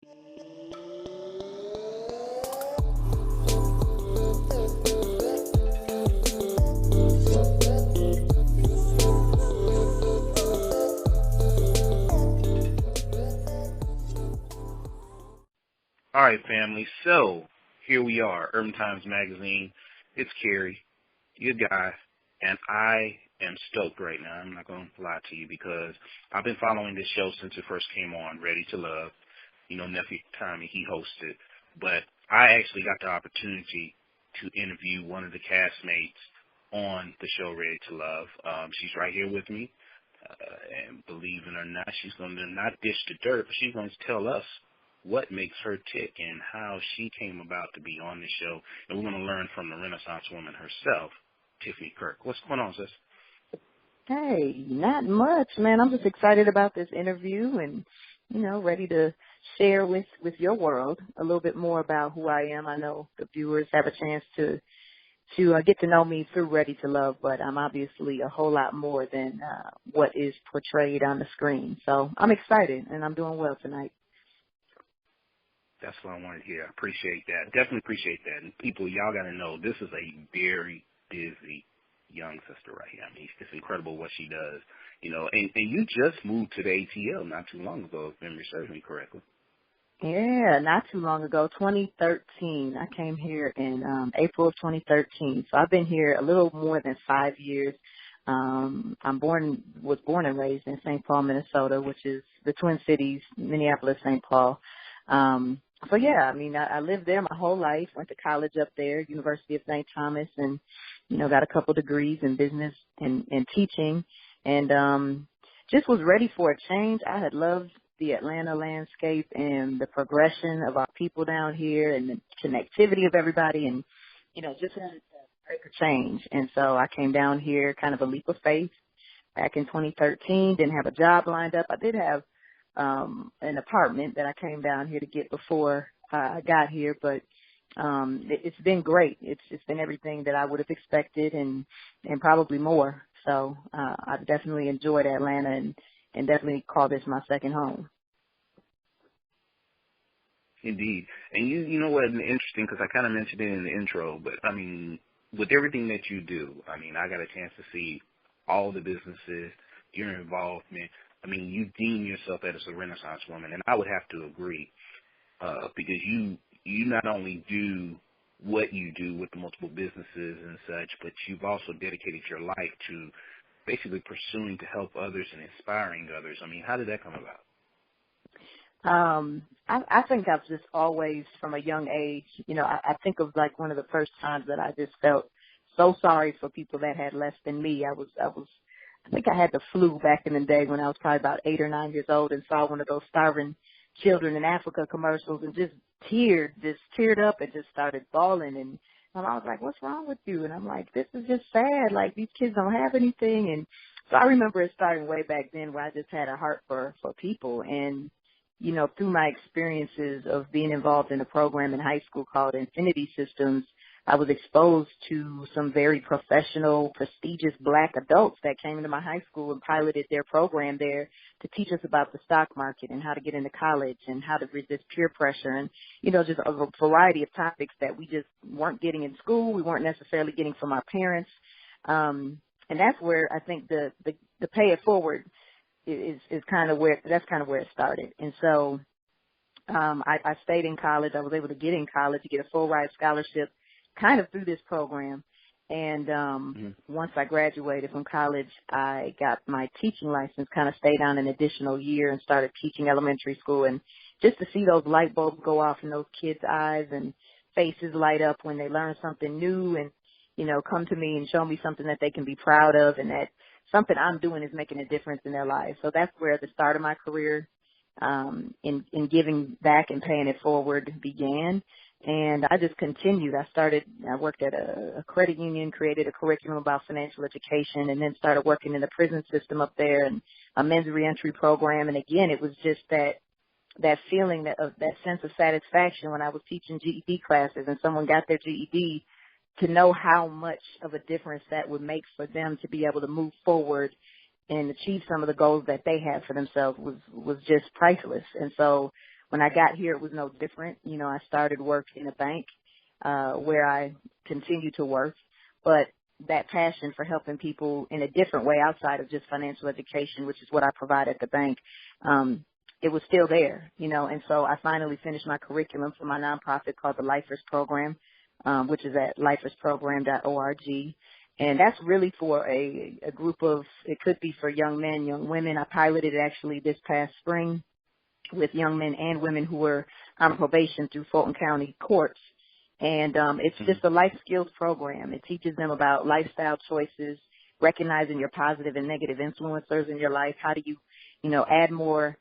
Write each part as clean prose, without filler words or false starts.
All right, family. So here we are, Urban Times Magazine. It's Kerry, your guy, and I am stoked right now. I'm not going to lie to you because I've been following this show since it first came on, Ready to Love. You know, nephew Tommy, he hosted. But I actually got the opportunity to interview one of the castmates on the show Ready to Love. She's right here with me. And believe it or not, she's going to not dish the dirt, but she's going to tell us what makes her tick and how she came about to be on the show. And we're going to learn from the Renaissance woman herself, Tiffany Kirk. What's going on, sis? Hey, not much, man. I'm just excited about this interview and, ready to share with your world a little bit more about who I am. I know the viewers have a chance to get to know me through Ready to Love, but I'm obviously a whole lot more than what is portrayed on the screen. So I'm excited, and I'm doing well tonight. That's what I wanted to hear. I appreciate that. Definitely appreciate that. And people, y'all got to know, this is a very busy young sister right here. I mean, it's incredible what she does. And you just moved to the ATL not too long ago, if memory serves me correctly. Yeah, not too long ago, 2013. I came here in April of 2013. So I've been here a little more than 5 years. Was born and raised in St. Paul, Minnesota, which is the Twin Cities, Minneapolis, St. Paul. So yeah, I mean, I lived there my whole life, went to college up there, University of St. Thomas, and, got a couple degrees in business and teaching, and just was ready for a change. I had loved the Atlanta landscape and the progression of our people down here and the connectivity of everybody, and, just wanted to break a change. And so I came down here, kind of a leap of faith, back in 2013, didn't have a job lined up. I did have an apartment that I came down here to get before I got here, but it's been great. It's been everything that I would have expected and probably more. So I've definitely enjoyed Atlanta and definitely call this my second home. Indeed. And you know what, interesting, because I kind of mentioned it in the intro, but I mean, with everything that you do, I mean, I got a chance to see all the businesses, your involvement. I mean, you deem yourself as a Renaissance woman, and I would have to agree, because you not only do what you do with the multiple businesses and such, but you've also dedicated your life to basically pursuing to help others and inspiring others. I mean, how did that come about? I think I've just always, from a young age, I think of like one of the first times that I just felt so sorry for people that had less than me. I think I had the flu back in the day when I was probably about 8 or 9 years old and saw one of those starving children in Africa commercials and just teared up and just started bawling. And I was like, what's wrong with you? And I'm like, this is just sad. Like, these kids don't have anything. And so I remember it starting way back then where I just had a heart for people. And, through my experiences of being involved in a program in high school called Infinity Systems, I was exposed to some very professional, prestigious Black adults that came into my high school and piloted their program there to teach us about the stock market and how to get into college and how to resist peer pressure and, just a variety of topics that we just weren't getting in school. We weren't necessarily getting from our parents. And that's where I think the pay it forward is kind of where it started. And so I stayed in college. I was able to get in college to get a full ride scholarship kind of through this program. And once I graduated from college, I got my teaching license, kind of stayed on an additional year and started teaching elementary school. And just to see those light bulbs go off in those kids' eyes and faces light up when they learn something new and, come to me and show me something that they can be proud of and that something I'm doing is making a difference in their lives. So that's where the start of my career in giving back and paying it forward began. And I just continued. I worked at a credit union, created a curriculum about financial education, and then started working in the prison system up there and a men's reentry program. And again, it was just that feeling of that sense of satisfaction when I was teaching GED classes and someone got their GED, to know how much of a difference that would make for them to be able to move forward and achieve some of the goals that they had for themselves was just priceless. And so when I got here, it was no different. You know, I started work in a bank, where I continue to work, but that passion for helping people in a different way outside of just financial education, which is what I provide at the bank, it was still there, you know, and so I finally finished my curriculum for my nonprofit called the Lifers Program, which is at lifersprogram.org. And that's really for a group of, it could be for young men, young women. I piloted it actually this past spring with young men and women who were on probation through Fulton County courts. And it's just a life skills program. It teaches them about lifestyle choices, recognizing your positive and negative influencers in your life. How do you, you know, add more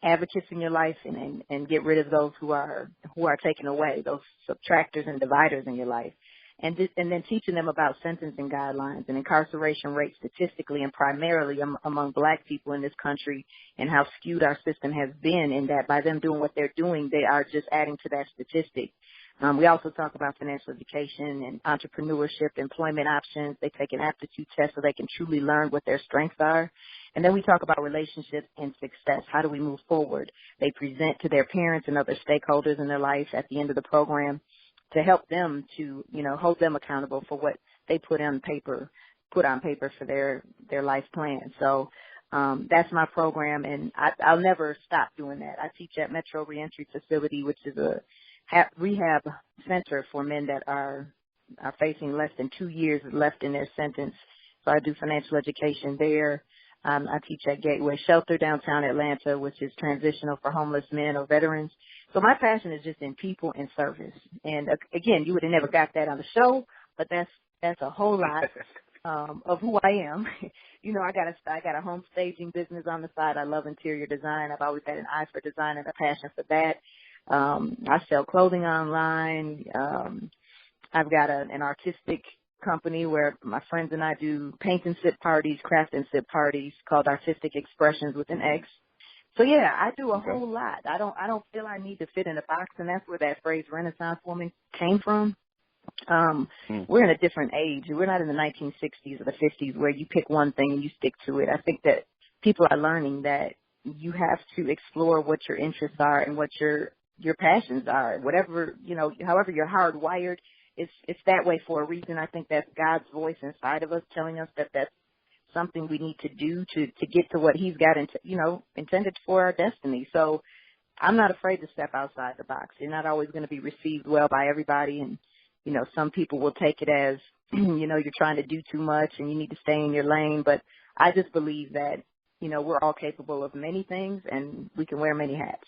advocates in your life and get rid of those who are taken away, those subtractors and dividers in your life. And then teaching them about sentencing guidelines and incarceration rates statistically and primarily among Black people in this country, and how skewed our system has been, in that by them doing what they're doing, they are just adding to that statistic. We also talk about financial education and entrepreneurship, employment options. They take an aptitude test so they can truly learn what their strengths are. And then we talk about relationships and success. How do we move forward? They present to their parents and other stakeholders in their life at the end of the program to help them to, you know, hold them accountable for what they put on paper for their life plan. So that's my program, and I'll never stop doing that. I teach at Metro Reentry Facility, which is a rehab center for men that are facing less than 2 years left in their sentence. So I do financial education there. I teach at Gateway Shelter downtown Atlanta, which is transitional for homeless men or veterans. So my passion is just in people and service. And again, you would have never got that on the show, but that's a whole lot of who I am. You know, I got a home staging business on the side. I love interior design. I've always had an eye for design and a passion for that. I sell clothing online. I've got an artistic company where my friends and I do paint and sip parties, craft and sip parties called Artistic Expressions with an X. So yeah, I do a whole lot. I don't feel I need to fit in a box, and that's where that phrase Renaissance woman came from. We're in a different age. We're not in the 1960s or the 50s where you pick one thing and you stick to it. I think that people are learning that you have to explore what your interests are and what your passions are. Whatever, you know, however you're hardwired, it's that way for a reason. I think that's God's voice inside of us telling us that that's something we need to do to get to what He's got intended for our destiny. So I'm not afraid to step outside the box. You're not always going to be received well by everybody, and you know, some people will take it as, you know, you're trying to do too much and you need to stay in your lane. But I just believe that, you know, we're all capable of many things and we can wear many hats.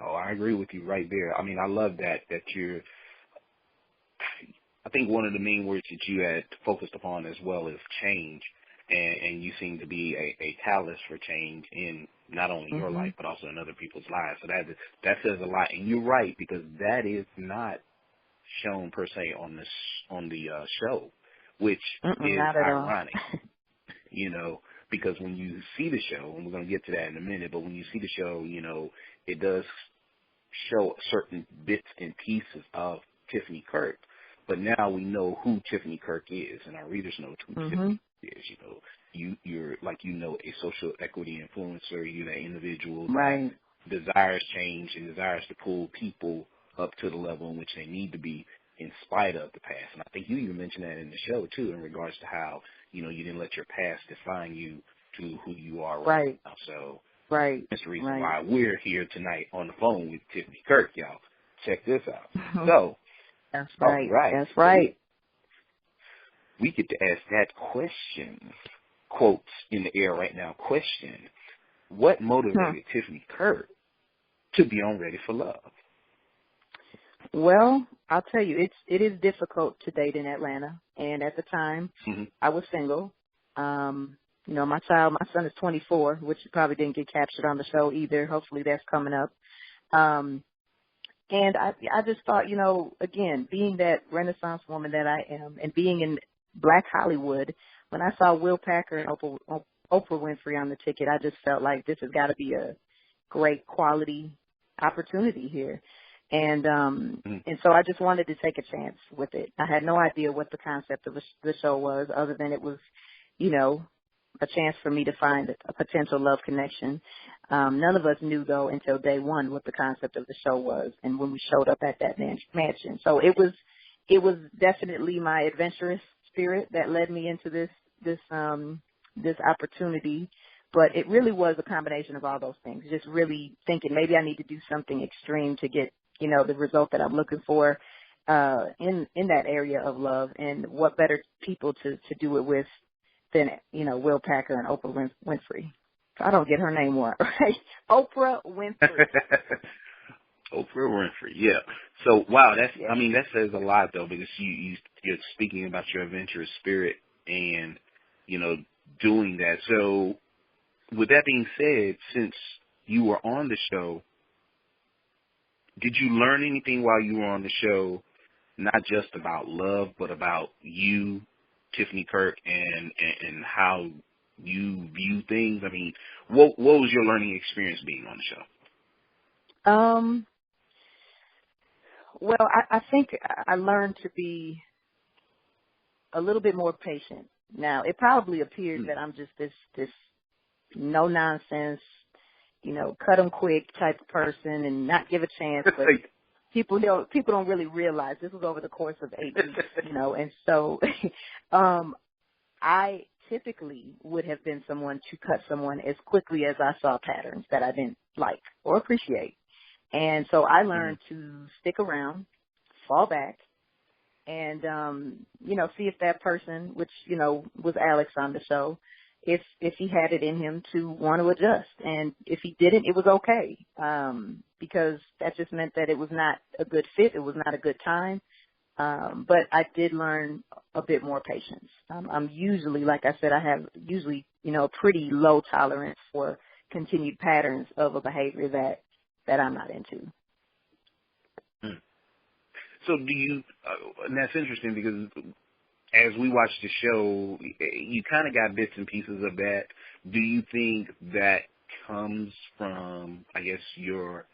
Oh, I agree with you right there. I mean, I love that you're, I think one of the main words that you had focused upon as well is change. And you seem to be a catalyst for change in not only your life, but also in other people's lives. So that says a lot. And you're right, because that is not shown per se on the show, which is ironic, you know, because when you see the show, and we're going to get to that in a minute, but when you see the show, you know, it does show certain bits and pieces of Tiffany Kirk. But now we know who Tiffany Kirk is, and our readers know who Tiffany is. You know, you're like, you know, a social equity influencer. You're that individual that desires change and desires to pull people up to the level in which they need to be in spite of the past. And I think you even mentioned that in the show too, in regards to how, you know, you didn't let your past define you to who you are right now. So that's the reason why we're here tonight on the phone with Tiffany Kirk, y'all. Check this out. So. That's right. That's right. We get to ask that question, quotes in the air right now, question, what motivated Tiffany Kirk to be on Ready for Love? Well, I'll tell you, it is difficult to date in Atlanta. And at the time, I was single. You know, my son is 24, which probably didn't get captured on the show either. Hopefully that's coming up. And I just thought, you know, again, being that Renaissance woman that I am and being in Black Hollywood, when I saw Will Packer and Oprah Winfrey on the ticket, I just felt like this has got to be a great quality opportunity here. And so I just wanted to take a chance with it. I had no idea what the concept of the show was, other than it was, you know, a chance for me to find a potential love connection. None of us knew, though, until day one what the concept of the show was, and when we showed up at that mansion. So it was definitely my adventurous spirit that led me into this opportunity. But it really was a combination of all those things. Just really thinking maybe I need to do something extreme to get, the result that I'm looking for in that area of love. And what better people to do it with than, Will Packer and Oprah Winfrey. I don't get her name more, right? Oprah Winfrey. Oprah Winfrey, yeah. So, wow, that says a lot, though, because you're speaking about your adventurous spirit and, doing that. So, with that being said, since you were on the show, did you learn anything while you were on the show, not just about love, but about you, Tiffany Kirk, and how you view things? I mean, what was your learning experience being on the show? Well, I think I learned to be a little bit more patient. Now, it probably appears that I'm just this no nonsense, cut them quick type of person and not give a chance. But people don't really realize this was over the course of 8 weeks, and so I typically would have been someone to cut someone as quickly as I saw patterns that I didn't like or appreciate. And so I learned to stick around, fall back, and, see if that person, which, was Alex on the show, if he had it in him to want to adjust. And if he didn't, it was okay, because that just meant that it was not a good fit. It was not a good time. But I did learn a bit more patience. I'm usually, like I said, I have usually, a pretty low tolerance for continued patterns of a behavior that I'm not into. So do you, and that's interesting because as we watch the show, you kind of got bits and pieces of that. Do you think that comes from, I guess, your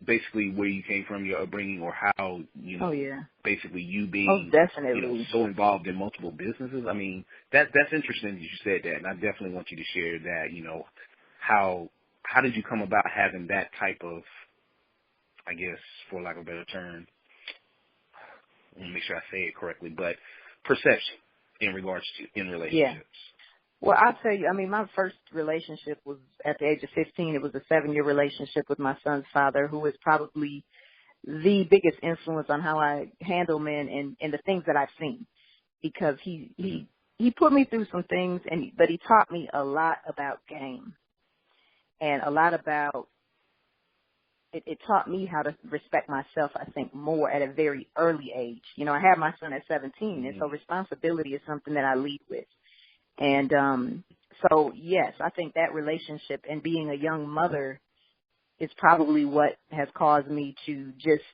basically where you came from, your upbringing, or how, basically you being, definitely. so involved in multiple businesses? I mean, that's interesting that you said that, and I definitely want you to share that, how did you come about having that type of, I guess, for lack of a better term, I want to make sure I say it correctly, but perception in relationships? Yeah. Well, I'll tell you, my first relationship was at the age of 15. It was a 7-year relationship with my son's father, who is probably the biggest influence on how I handle men and the things that I've seen, because he put me through some things, but he taught me a lot about game and a lot about it taught me how to respect myself, I think, more at a very early age. I had my son at 17, and so responsibility is something that I lead with. And so, yes, I think that relationship and being a young mother is probably what has caused me to just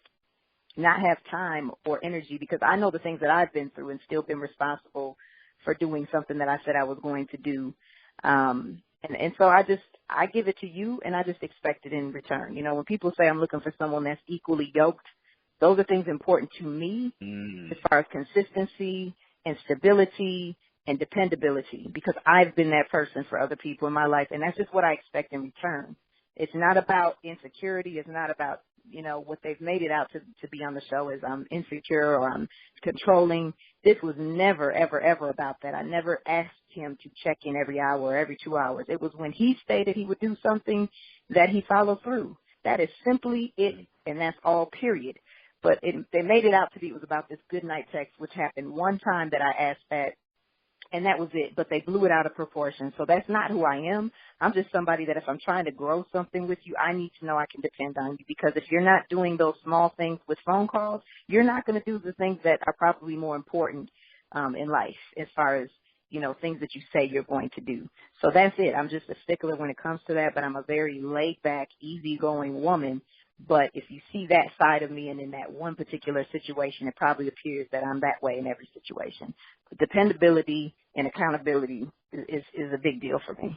not have time or energy, because I know the things that I've been through and still been responsible for doing something that I said I was going to do. And so I give it to you, and I just expect it in return. When people say I'm looking for someone that's equally yoked, those are things important to me as far as consistency and stability and dependability, because I've been that person for other people in my life, and that's just what I expect in return. It's not about insecurity. It's not about, what they've made it out to be on the show is I'm insecure or I'm controlling. This was never, ever, ever about that. I never asked him to check in every hour or every 2 hours. It was when he stated he would do something that he followed through. That is simply it, and that's all, period. But they made it out to be it was about this good night text, which happened one time that I asked that, and that was it. But they blew it out of proportion. So that's not who I am. I'm just somebody that if I'm trying to grow something with you, I need to know I can depend on you. Because if you're not doing those small things with phone calls, you're not going to do the things that are probably more important in life as far as, things that you say you're going to do. So that's it. I'm just a stickler when it comes to that, but I'm a very laid-back, easygoing woman. But if you see that side of me and in that one particular situation, it probably appears that I'm that way in every situation. But dependability and accountability is a big deal for me.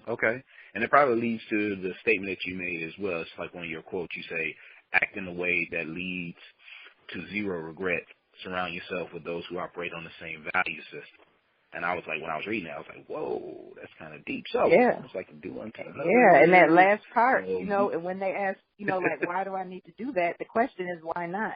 Okay. And it probably leads to the statement that you made as well. It's like one of your quotes. You say, act in a way that leads to zero regret. surround yourself with those who operate on the same value system. And I was like, when I was reading it, I was like, whoa, that's kind of deep. So Yeah. it's like do unto others. Yeah, and that last part, and when they ask, like, why do I need to do that? The question is, why not?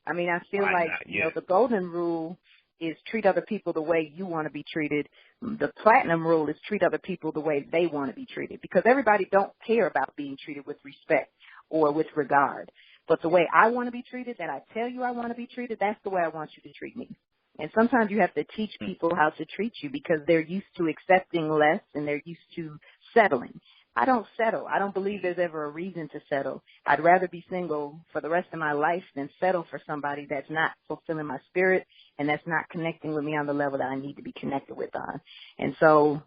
I mean, I feel why like, not? Yeah. The golden rule is treat other people the way you want to be treated. The platinum rule is treat other people the way they want to be treated, because everybody don't care about being treated with respect or with regard. But the way I want to be treated, that I tell you I want to be treated, that's the way I want you to treat me. And sometimes you have to teach people how to treat you because they're used to accepting less and they're used to settling. I don't settle. I don't believe there's ever a reason to settle. I'd rather be single for the rest of my life than settle for somebody that's not fulfilling my spirit and that's not connecting with me on the level that I need to be connected with on. And so,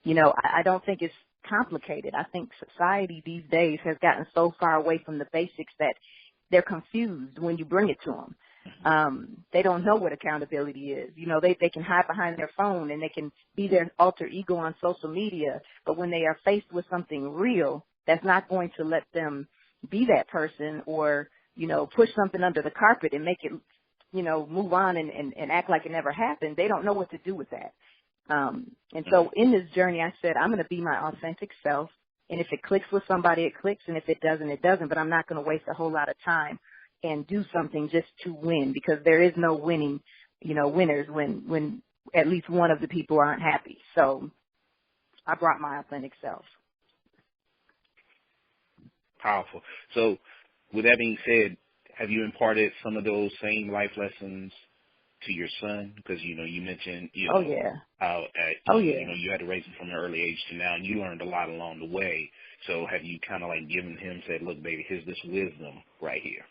I don't think it's complicated. I think society these days has gotten so far away from the basics that they're confused when you bring it to them. They don't know what accountability is. They can hide behind their phone and they can be their alter ego on social media. But when they are faced with something real, that's not going to let them be that person or, push something under the carpet and make it, move on and act like it never happened. They don't know what to do with that. And so in this journey, I said, I'm going to be my authentic self. And if it clicks with somebody, it clicks. And if it doesn't, it doesn't. But I'm not going to waste a whole lot of time and do something just to win, because there is no winning, winners when at least one of the people aren't happy. So I brought my authentic self. Powerful. So with that being said, have you imparted some of those same life lessons to your son? Because, you mentioned, Oh, yeah. how Yeah. you had to raise him from an early age to now, and you learned a lot along the way. So have you kind of like given him, said, look, baby, here's this wisdom right here?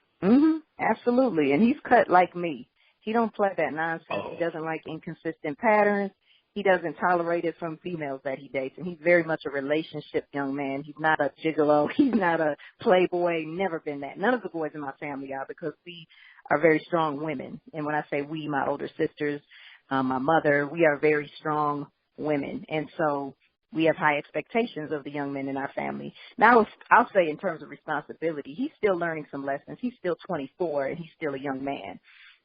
Absolutely. And he's cut like me. He don't play that nonsense. Oh. He doesn't like inconsistent patterns. He doesn't tolerate it from females that he dates. And he's very much a relationship young man. He's not a gigolo. He's not a playboy. Never been that. None of the boys in my family are, because we are very strong women. And when I say we, my older sisters, my mother, we are very strong women. And so we have high expectations of the young men in our family. Now, I'll say in terms of responsibility, he's still learning some lessons. He's still 24 and he's still a young man.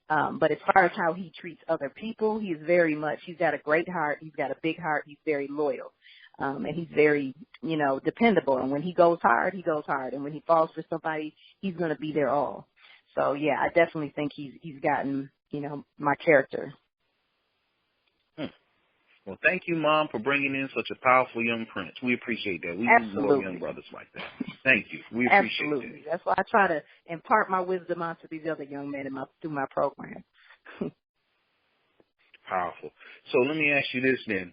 But as far as how he treats other people, he's got a great heart. He's got a big heart. He's very loyal. And he's very, dependable. And when he goes hard, he goes hard. And when he falls for somebody, he's going to be there all. So, yeah, I definitely think he's gotten, my character. Well, thank you, Mom, for bringing in such a powerful young prince. We appreciate that. We need more young brothers like that. Thank you. We appreciate Absolutely. that. That's why I try to impart my wisdom onto these other young men through my program. Powerful. So let me ask you this then.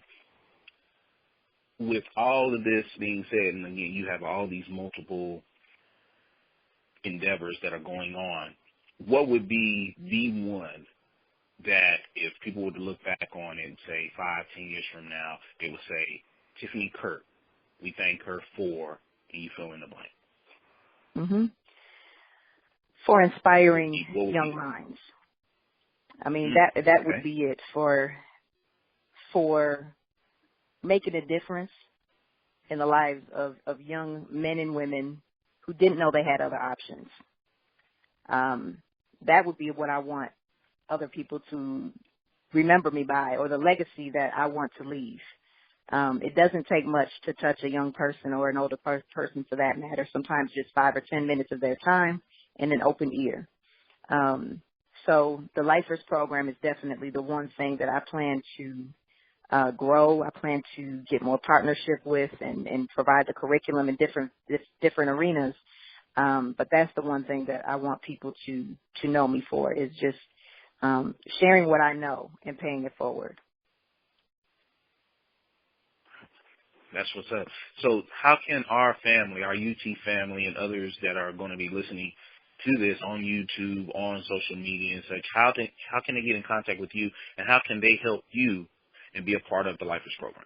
With all of this being said, and again, you have all these multiple endeavors that are going on, what would be the one that if people were to look back on it and say 5-10 years from now, they would say, Tiffany Kirk, we thank her for, and you fill in the blank? For inspiring young minds. I mean, that would be it, for making a difference in the lives of young men and women who didn't know they had other options. That would be what I want other people to remember me by, or the legacy that I want to leave. It doesn't take much to touch a young person or an older person for that matter, sometimes just 5 or 10 minutes of their time and an open ear. So the Lifers program is definitely the one thing that I plan to grow. I plan to get more partnership with and provide the curriculum in different arenas. But that's the one thing that I want people to know me for, is just sharing what I know and paying it forward. That's what's up. So how can our family, our UT family, and others that are going to be listening to this on YouTube, on social media and such, how can they get in contact with you, and how can they help you and be a part of the Lifers program?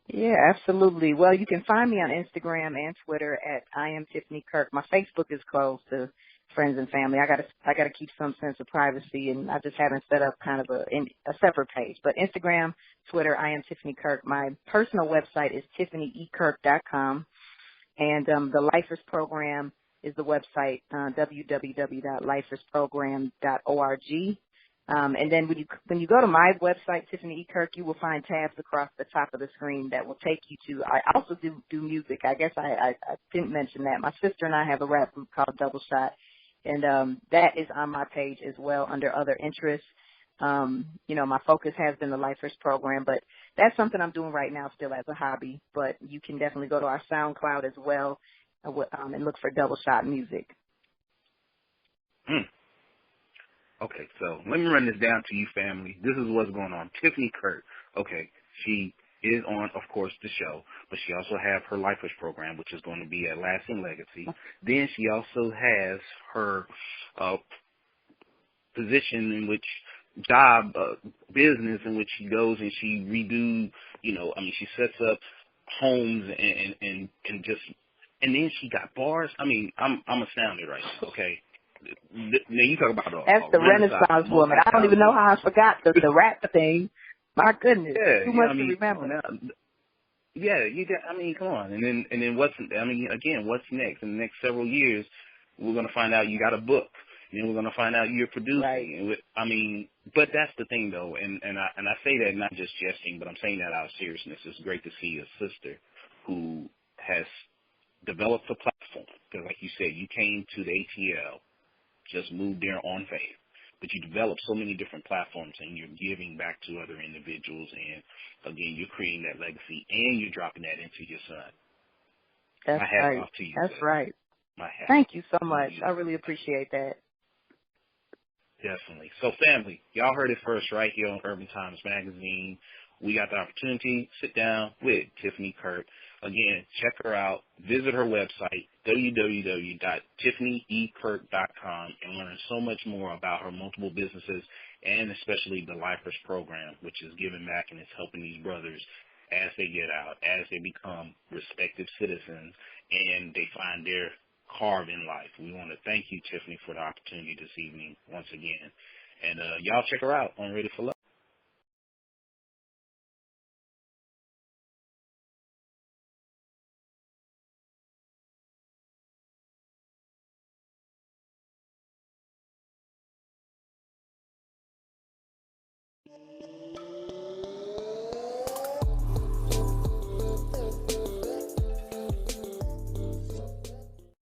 Yeah, absolutely. Well, you can find me on Instagram and Twitter at I am Tiffany Kirk. My Facebook is closed to friends and family. I gotta keep some sense of privacy, and I just haven't set up kind of a separate page. But Instagram, Twitter, I am Tiffany Kirk. My personal website is tiffanyekirk.com, and the Lifers program is the website www.lifersprogram.org. And then when you go to my website, Tiffany E. Kirk, you will find tabs across the top of the screen that will take you to. I also do music. I guess I didn't mention that. My sister and I have a rap group called Double Shot, and that is on my page as well under other interests. My focus has been the Lifers program, but that's something I'm doing right now still as a hobby. But you can definitely go to our SoundCloud as well and look for Double Shot Music. Okay, so let me run this down to you, family. This is what's going on. Tiffany Kirk, okay, she is on, of course, the show, but she also has her Lifers program, which is going to be at Lasting Legacy. Then she also has her position in which business in which she goes and she she sets up homes and then she got bars. I mean, I'm astounded right now, okay? Now you talk about that's the Renaissance woman. I don't even know how I forgot the rap thing. My goodness, too much to remember. Come on. And then what's next? In the next several years, we're gonna find out you got a book. And then we're gonna find out you're producing. Right. But that's the thing though, and I say that not just jesting, but I'm saying that out of seriousness. It's great to see a sister who has developed a platform. Because like you said, you came to the ATL. Just moved there on faith. But you develop so many different platforms and you're giving back to other individuals and, again, you're creating that legacy and you're dropping that into your son. That's My hat right. off to you. That's right. My hat Thank you so much. I really appreciate that. Definitely. So, family, y'all heard it first right here on Urban Times Magazine. We got the opportunity to sit down with Tiffany Kirk. Again, check her out. Visit her website, www.tiffanyekirk.com, and learn so much more about her multiple businesses and especially the Lifers program, which is giving back and it's helping these brothers as they get out, as they become respective citizens, and they find their carve in life. We want to thank you, Tiffany, for the opportunity this evening once again. And y'all check her out on Ready for Love.